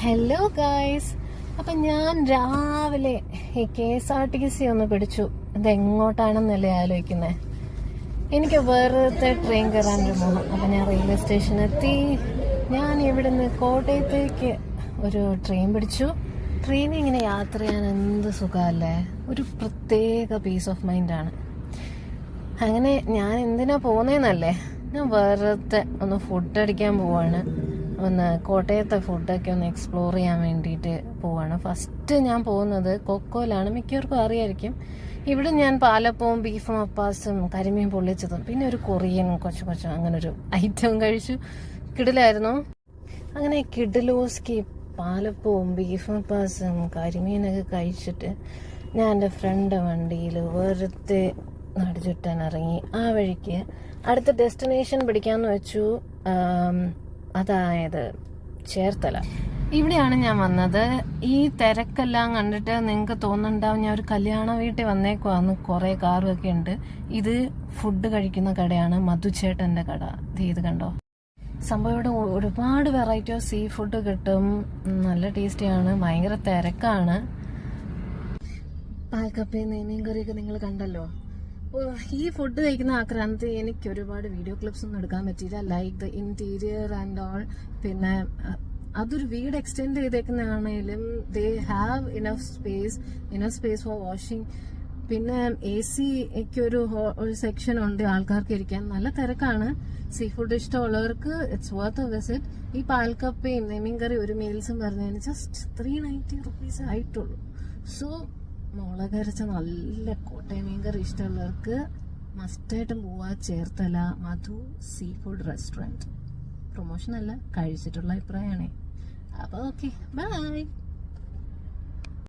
Hello guys. അപ്പം ഞാൻ രാവിലെ ഈ KSRTC ഒന്ന് പിടിച്ചു. ഇതെങ്ങോട്ടാണെന്നല്ലേ ആലോചിക്കുന്നത്. എനിക്ക് വേറത്തെ ട്രെയിൻ കയറാനൊരു മോഹം. അപ്പം ഞാൻ റെയിൽവേ സ്റ്റേഷനെത്തി. ഞാൻ ഇവിടുന്ന് കോട്ടയത്തേക്ക് ഒരു ട്രെയിൻ പിടിച്ചു. ട്രെയിനിൽ ഇങ്ങനെ യാത്ര ചെയ്യാൻ എന്ത് സുഖമല്ലേ. ഒരു പ്രത്യേക പീസ് ഓഫ് മൈൻഡാണ്. അങ്ങനെ ഞാൻ എന്തിനാ പോകുന്നതെന്നല്ലേ, ഞാൻ വേറത്തെ ഒന്ന് ഫുഡ് അടിക്കാൻ പോവാണ്. ഒന്ന് കോട്ടയത്തെ ഫുഡൊക്കെ ഒന്ന് എക്സ്പ്ലോർ ചെയ്യാൻ വേണ്ടിയിട്ട് പോവാണ്. ഫസ്റ്റ് ഞാൻ പോകുന്നത് കൊക്കോയിലാണ്. മിക്കവർക്കും അറിയായിരിക്കും. ഇവിടെ ഞാൻ പാലപ്പവും ബീഫും അപ്പാസും കരിമീൻ പൊള്ളിച്ചതും പിന്നെ ഒരു കൊറിയൻ കൊച്ചു അങ്ങനെ ഒരു ഐറ്റം കഴിച്ചു. കിടിലായിരുന്നു. അങ്ങനെ കിഡിലോസ്കി പാലപ്പവും ബീഫും അപ്പാസും കരിമീനൊക്കെ കഴിച്ചിട്ട് ഞാൻ എൻ്റെ ഫ്രണ്ട് വണ്ടിയിൽ വെറുതെ നടുചുറ്റാൻ ഇറങ്ങി. ആ വഴിക്ക് അടുത്ത ഡെസ്റ്റിനേഷൻ പിടിക്കാമെന്ന് വെച്ചു. അതായത് ചേർത്തല. ഇവിടെയാണ് ഞാൻ വന്നത്. ഈ തിരക്കെല്ലാം കണ്ടിട്ട് നിങ്ങൾക്ക് തോന്നുന്നുണ്ടാവും ഞാൻ ഒരു കല്യാണ വീട്ടിൽ വന്നേക്കുവാന്ന്. കുറേ കാറുമൊക്കെ ഉണ്ട്. ഇത് ഫുഡ് കഴിക്കുന്ന കടയാണ്, മധുചേട്ടൻ്റെ കട. ഇത് കണ്ടോ. സംഭവം ഇവിടെ ഒരുപാട് വെറൈറ്റി ഓഫ് സീ ഫുഡ് കിട്ടും. നല്ല ടേസ്റ്റിയാണ്. ഭയങ്കര തിരക്കാണ്. പാൽക്കപ്പയും നെയ്മീൻ കറിയൊക്കെ നിങ്ങൾ കണ്ടല്ലോ. ഈ ഫുഡ് കഴിക്കുന്ന ആക്രാന്തത്തിൽ എനിക്ക് ഒരുപാട് വീഡിയോ ക്ലിപ്സ് ഒന്നും എടുക്കാൻ പറ്റിയില്ല. Like the interior and all. പിന്നെ അതൊരു വീട് എക്സ്റ്റെൻഡ് ചെയ്തേക്കുന്നതാണേലും they have enough space for washing. പിന്നെ AC ഒരു സെക്ഷൻ ഉണ്ട് ആൾക്കാർക്ക് ഇരിക്കാൻ. നല്ല തിരക്കാണ്. സീ ഫുഡ് ഇഷ്ടമുള്ളവർക്ക് ഇറ്റ്സ് വർത്ത് എ വിസിറ്റ്. ഈ പാൽക്കപ്പയും നെയ്മീൻ കറി ഒരു മീൽസും പറഞ്ഞതിന് ജസ്റ്റ് 390 rupees ആയിട്ടുള്ളൂ. സോ മുളകരച്ച നല്ല കോട്ടയം മീൻ കറി ഇഷ്ടമുള്ളവർക്ക് മസ്റ്റായിട്ടും പോവാ Cherthala Madhu sea food restaurant. Promotion അല്ല, കഴിച്ചിട്ടുള്ള അഭിപ്രായമാണേ. അപ്പോൾ ഓക്കെ, ബൈ.